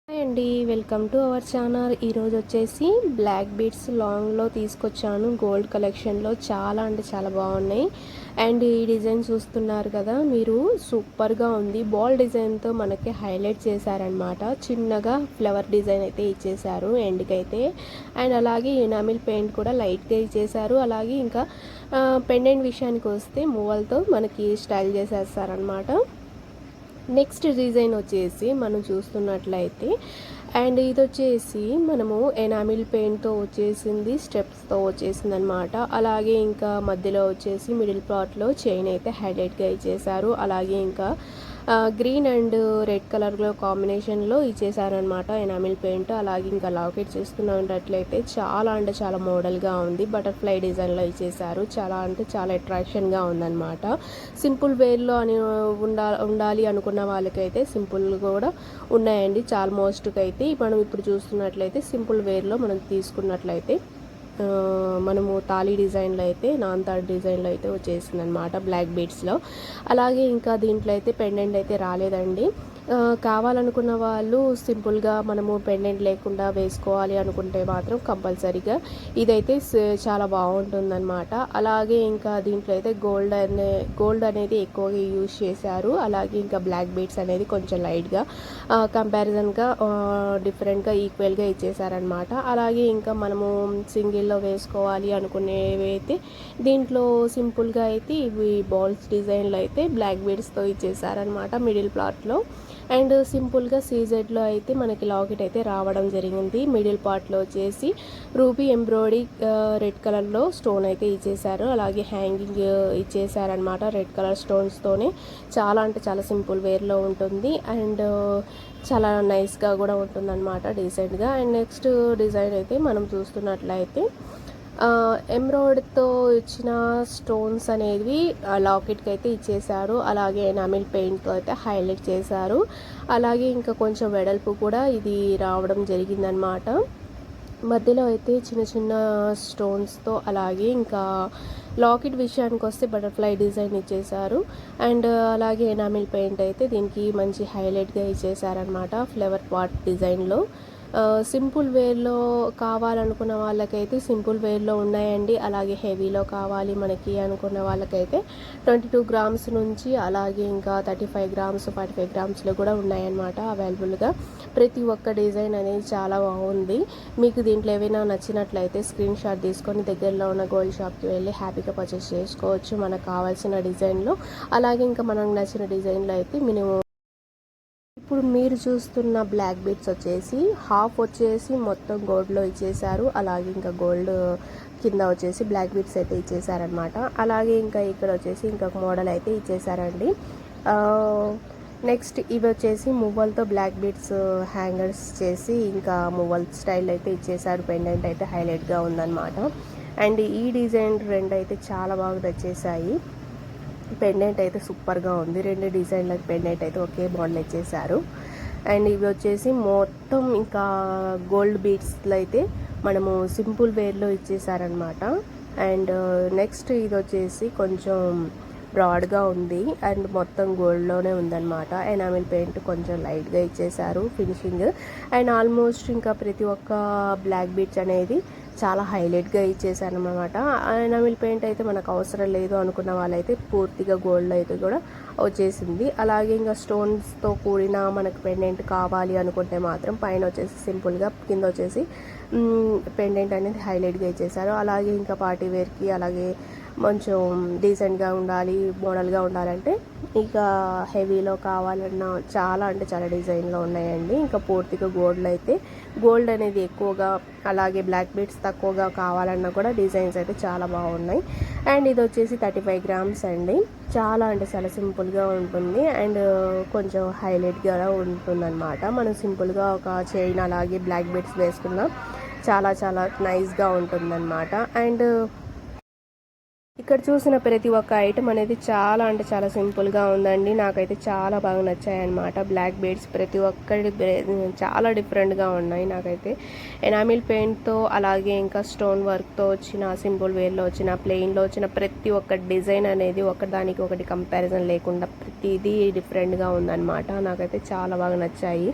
Hi అండి, welcome to our channel. ఈరోజు వచ్చేసి బ్లాక్ బీడ్స్ లాంగ్లో తీసుకొచ్చాను. గోల్డ్ కలెక్షన్లో చాలా అంటే చాలా బాగున్నాయి. అండ్ ఈ డిజైన్ చూస్తున్నారు కదా మీరు, సూపర్గా ఉంది. బాల్ డిజైన్తో మనకి హైలైట్ చేశారనమాట. చిన్నగా ఫ్లవర్ డిజైన్ అయితే ఇచ్చేసారు ఎండ్కైతే. అండ్ అలాగే ఎనామిల్ పెయింట్ కూడా లైట్గా ఇచ్చేసారు. అలాగే ఇంకా పెండెంట్ విషయానికి వస్తే మూవలతో మనకి స్టైల్ చేసేస్తారనమాట. నెక్స్ట్ డిజైన్ వచ్చేసి మనం చూస్తున్నట్లయితే, అండ్ ఇది వచ్చేసి మనము ఎనామిల్ పెయింట్తో వచ్చేసింది, స్టెప్స్తో వచ్చేసింది అనమాట. అలాగే ఇంకా మధ్యలో వచ్చేసి మిడిల్ పార్ట్లో చైన్ అయితే హైలైట్గా ఇచ్చేసారు. అలాగే ఇంకా గ్రీన్ అండ్ రెడ్ కలర్లో కాంబినేషన్లో ఇచ్చేసారనమాట ఎనామిల్ పెయింట్. అలాగే ఇంకా లాకెట్ చూస్తున్నట్లయితే చాలా అంటే చాలా మోడల్గా ఉంది. బటర్ఫ్లై డిజైన్లో ఇచ్చేసారు. చాలా అంటే చాలా అట్రాక్షన్గా ఉందన్నమాట. సింపుల్ వేర్లో అని ఉండాలి అనుకున్న వాళ్ళకైతే సింపుల్ కూడా ఉన్నాయండి. చాలా మోస్ట్కి అయితే మనం ఇప్పుడు చూస్తున్నట్లయితే సింపుల్ వేర్లో మనం తీసుకున్నట్లయితే మనము తాళీ డిజైన్లో అయితే నాన్ తాళి డిజైన్లో అయితే వచ్చేసింది అనమాట బ్లాక్ బీడ్స్లో. అలాగే ఇంకా దీంట్లో అయితే పెండెంట్ అయితే రాలేదండి. కావాలనుకున్న వాళ్ళు సింపుల్గా మనము పెండెంట్ లేకుండా వేసుకోవాలి అనుకుంటే మాత్రం కంపల్సరీగా ఇదైతే చాలా బాగుంటుందన్నమాట. అలాగే ఇంకా దీంట్లో అయితే గోల్డ్ అనేది ఎక్కువగా యూజ్ చేశారు. అలాగే ఇంకా బ్లాక్ బీడ్స్ అనేది కొంచెం లైట్గా కంపారిజన్గా డిఫరెంట్గా ఈక్వల్గా ఇచ్చేసారనమాట. అలాగే ఇంకా మనము సింగిల్లో వేసుకోవాలి అనుకునేవి అయితే దీంట్లో సింపుల్గా అయితే ఇవి బాల్స్ డిజైన్లో అయితే బ్లాక్ బీడ్స్తో ఇచ్చేసారనమాట మిడిల్ పార్ట్లో. అండ్ సింపుల్గా సీజెడ్లో అయితే మనకి లాకెట్ అయితే రావడం జరిగింది. మిడిల్ పార్ట్లో వచ్చేసి రూబీ ఎంబ్రాయిడరీ రెడ్ కలర్లో స్టోన్ అయితే ఇచ్చేసారు. అలాగే హ్యాంగింగ్ ఇచ్చేసారనమాట రెడ్ కలర్ స్టోన్స్తోనే. చాలా అంటే చాలా సింపుల్ వేర్లో ఉంటుంది అండ్ చాలా నైస్గా కూడా ఉంటుందన్నమాట, డీసెంట్గా. అండ్ నెక్స్ట్ డిజైన్ అయితే మనం చూస్తున్నట్లయితే ఎంబ్రాయిడరీతో ఇచ్చిన స్టోన్స్ అనేవి లాకెట్కి అయితే ఇచ్చేసారు. అలాగే ఎనామిల్ పెయింట్తో అయితే హైలైట్ చేశారు. అలాగే ఇంకా కొంచెం వెడల్పు కూడా ఇది రావడం జరిగిందనమాట. మధ్యలో అయితే చిన్న చిన్న స్టోన్స్తో. అలాగే ఇంకా లాకెట్ విషయానికి వస్తే బటర్ఫ్లై డిజైన్ ఇచ్చేసారు. అండ్ అలాగే ఎనామిల్ పెయింట్ అయితే దీనికి మంచి హైలైట్గా ఇచ్చేసారనమాట ఫ్లవర్ పాట్ డిజైన్లో. సింపుల్ వేర్లో కావాలనుకున్న వాళ్ళకైతే సింపుల్ వేర్లో ఉన్నాయండి. అలాగే హెవీలో కావాలి మనకి అనుకున్న వాళ్ళకైతే 22 గ్రామ్స్ నుంచి అలాగే ఇంకా 35 గ్రామ్స్ 45 గ్రామ్స్లో కూడా ఉన్నాయన్నమాట అవైలబుల్గా. ప్రతి ఒక్క డిజైన్ అనేది చాలా బాగుంది. మీకు దీంట్లో ఏవైనా నచ్చినట్లయితే స్క్రీన్ షాట్ తీసుకొని దగ్గరలో ఉన్న గోల్డ్ షాప్కి వెళ్ళి హ్యాపీగా పర్చేస్ చేసుకోవచ్చు మనకు కావాల్సిన డిజైన్లో. అలాగే ఇంకా మనకు నచ్చిన డిజైన్లో అయితే మినిమం ఇప్పుడు మీరు చూస్తున్న బ్లాక్ బీడ్స్ వచ్చేసి హాఫ్ వచ్చేసి మొత్తం గోల్డ్లో ఇచ్చేసారు. అలాగే ఇంకా గోల్డ్ కింద వచ్చేసి బ్లాక్ బీడ్స్ అయితే ఇచ్చేసారనమాట. అలాగే ఇంకా ఇక్కడ వచ్చేసి ఇంకొక మోడల్ అయితే ఇచ్చేసారండి. నెక్స్ట్ ఇవి వచ్చేసి మువ్వలతో బ్లాక్ బీడ్స్ హ్యాంగర్స్ చేసి ఇంకా మువ్వల్ స్టైల్ అయితే ఇచ్చేసారు. పెండెంట్ అయితే హైలైట్గా ఉందన్నమాట. అండ్ ఈ డిజైన్ రెండు అయితే చాలా బాగా నచ్చేసాయి. పెండెంట్ అయితే సూపర్గా ఉంది. రెండు డిజైన్లకు పెండెంట్ అయితే ఒకే మోడల్ ఇచ్చేసారు. అండ్ ఇవి వచ్చేసి మొత్తం ఇంకా గోల్డ్ బీడ్స్లో అయితే మనము సింపుల్ వేర్లో ఇచ్చేసారనమాట. అండ్ నెక్స్ట్ ఇది వచ్చేసి కొంచెం బ్రాడ్గా ఉంది అండ్ మొత్తం గోల్డ్లోనే ఉందన్నమాట. ఎనామిల్ పెయింట్ కొంచెం లైట్గా ఇచ్చేసారు ఫినిషింగ్. అండ్ ఆల్మోస్ట్ ఇంకా ప్రతి ఒక్క బ్లాక్ బీడ్స్ అనేది చాలా హైలైట్గా ఇచ్చేసారనమాట. ఎనామిల్ పెయింట్ అయితే మనకు అవసరం లేదు అనుకున్న వాళ్ళైతే పూర్తిగా గోల్డ్ అయితే కూడా వచ్చేసింది. అలాగే ఇంకా స్టోన్స్తో కూడిన మనకు పెండెంట్ కావాలి అనుకుంటే మాత్రం పైన వచ్చేసి సింపుల్గా, కింద వచ్చేసి పెండెంట్ అనేది హైలైట్గా ఇచ్చేసారు. అలాగే ఇంకా పార్టీ వేర్కి అలాగే కొంచెం డీసెంట్గా ఉండాలి, మోడల్గా ఉండాలంటే ఇక హెవీలో కావాలన్నా చాలా అంటే చాలా డిజైన్లో ఉన్నాయండి. ఇంకా పూర్తిగా గోల్డ్ అయితే గోల్డ్ అనేది ఎక్కువగా అలాగే బ్లాక్ బీడ్స్ తక్కువగా కావాలన్నా కూడా డిజైన్స్ అయితే చాలా బాగున్నాయి. అండ్ ఇది వచ్చేసి 35 గ్రామ్స్ అండి. చాలా అంటే చాలా సింపుల్గా ఉంటుంది అండ్ కొంచెం హైలైట్గా ఉంటుందన్నమాట. మనం సింపుల్గా ఒక చైన్ అలాగే బ్లాక్ బీడ్స్ వేసుకున్నా చాలా చాలా నైస్గా ఉంటుందన్నమాట. అండ్ ఇక్కడ చూసిన ప్రతి ఒక్క ఐటమ్ అనేది చాలా అంటే చాలా సింపుల్గా ఉందండి. నాకైతే చాలా బాగా నచ్చాయన్నమాట. బ్లాక్ బీడ్స్ ప్రతి ఒక్కటి చాలా డిఫరెంట్గా ఉన్నాయి. నాకైతే ఎనామిల్ పెయింట్తో అలాగే ఇంకా స్టోన్ వర్క్తో వచ్చిన, సింపుల్ వేర్లో వచ్చిన, ప్లెయిన్లో వచ్చిన ప్రతి ఒక్క డిజైన్ అనేది ఒకదానికి ఒకటి కంపారిజన్ లేకుండా ప్రతి ప్రతిదీ డిఫరెంట్గా ఉందన్నమాట. నాకైతే చాలా బాగా నచ్చాయి.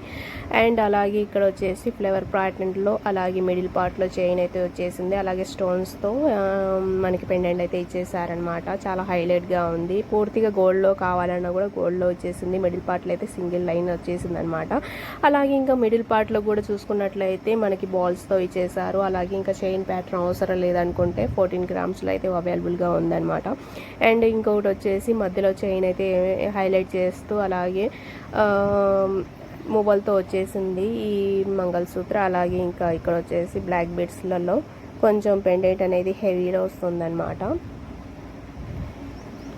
అండ్ అలాగే ఇక్కడ వచ్చేసి ఫ్లవర్ ప్యాటర్న్లో అలాగే మిడిల్ పార్ట్లో చైన్ అయితే వచ్చేసింది. అలాగే స్టోన్స్తో మనకి పెండెంట్ అయితే ఇచ్చేసారనమాట. చాలా హైలైట్గా ఉంది. పూర్తిగా గోల్డ్లో కావాలన్నా కూడా గోల్డ్లో వచ్చేసింది. మిడిల్ పార్ట్లో అయితే సింగిల్ లైన్ వచ్చేసింది అనమాట. అలాగే ఇంకా మిడిల్ పార్ట్లో కూడా చూసుకున్నట్లయితే మనకి బాల్స్తో ఇచ్చేసారు. అలాగే ఇంకా చైన్ ప్యాటర్న్ అవసరం లేదనుకుంటే 14 గ్రామ్స్లో అయితే అవైలబుల్గా ఉందన్నమాట. అండ్ ఇంకొకటి వచ్చేసి మధ్యలో చైన్ అయితే హైలైట్ చేస్తూ అలాగే మువ్వలతో వచ్చేసింది ఈ మంగళసూత్ర. అలాగే ఇంకా ఇక్కడ వచ్చేసి బ్లాక్ బీడ్స్లలో కొంచెం పెండెంట్ అనేది హెవీలో వస్తుందన్నమాట.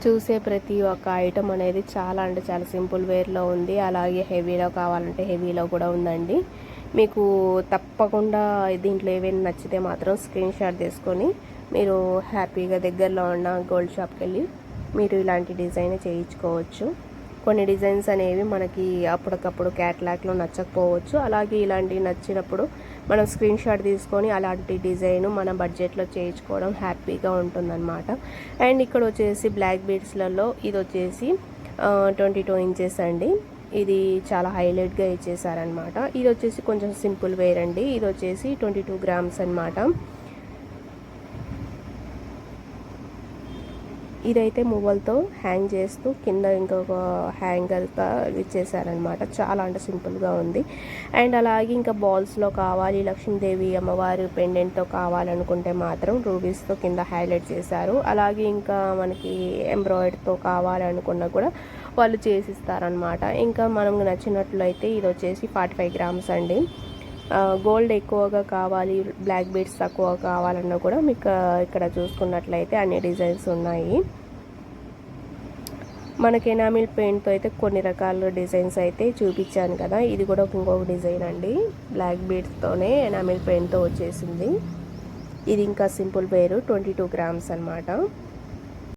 చూసే ప్రతి ఒక్క ఐటమ్ అనేది చాలా అంటే చాలా సింపుల్ వేర్లో ఉంది. అలాగే హెవీలో కావాలంటే హెవీలో కూడా ఉందండి. మీకు తప్పకుండా దీంట్లో ఏవైనా నచ్చితే మాత్రం స్క్రీన్ షాట్ తీసుకొని మీరు హ్యాపీగా దగ్గరలో ఉన్న గోల్డ్ షాప్కి వెళ్ళి మీరు ఇలాంటి డిజైన్ చేయించుకోవచ్చు. కొన్ని డిజైన్స్ అనేవి మనకి అప్పటికప్పుడు క్యాటలాగ్లో నచ్చకపోవచ్చు. అలాగే ఇలాంటివి నచ్చినప్పుడు మనం స్క్రీన్ షాట్ తీసుకొని అలాంటి డిజైన్ మన బడ్జెట్లో చేయించుకోవడం హ్యాపీగా ఉంటుందన్నమాట. అండ్ ఇక్కడ వచ్చేసి బ్లాక్ బీడ్స్లలో ఇది వచ్చేసి 22 ఇంచెస్ అండి. ఇది చాలా హైలైట్గా ఇచ్చేసారనమాట. ఇది వచ్చేసి కొంచెం సింపుల్ వేర్ అండి. ఇది వచ్చేసి 22 గ్రామ్స్ అనమాట. ఇదైతే మువ్వలతో హ్యాంగ్ చేస్తూ కింద ఇంకొక హ్యాంగర్గా ఇచ్చేసారనమాట. చాలా అంటే సింపుల్గా ఉంది. అండ్ అలాగే ఇంకా బాల్స్లో కావాలి, లక్ష్మీదేవి అమ్మవారి పెండెంట్తో కావాలనుకుంటే మాత్రం రూబీస్తో కింద హైలైట్ చేశారు. అలాగే ఇంకా మనకి ఎంబ్రాయిడరీతో కావాలనుకున్నా కూడా వాళ్ళు చేసిస్తారనమాట. ఇంకా మనం నచ్చినట్లయితే ఇది వచ్చేసి 45 గ్రామ్స్ అండి. గోల్డ్ ఎక్కువగా కావాలి, బ్లాక్ బీడ్స్ తక్కువ కావాలన్నా కూడా మీకు ఇక్కడ చూసుకున్నట్లయితే అన్ని డిజైన్స్ ఉన్నాయి. మనకి ఎనామిల్ పెయింట్తో అయితే కొన్ని రకాల డిజైన్స్ అయితే చూపించాను కదా. ఇది కూడా ఇంకొక డిజైన్ అండి. బ్లాక్ బీడ్స్తోనే ఎనామిల్ పెయింట్తో వచ్చేసింది. ఇది ఇంకా సింపుల్ వేరు 22 గ్రామ్స్ అనమాట.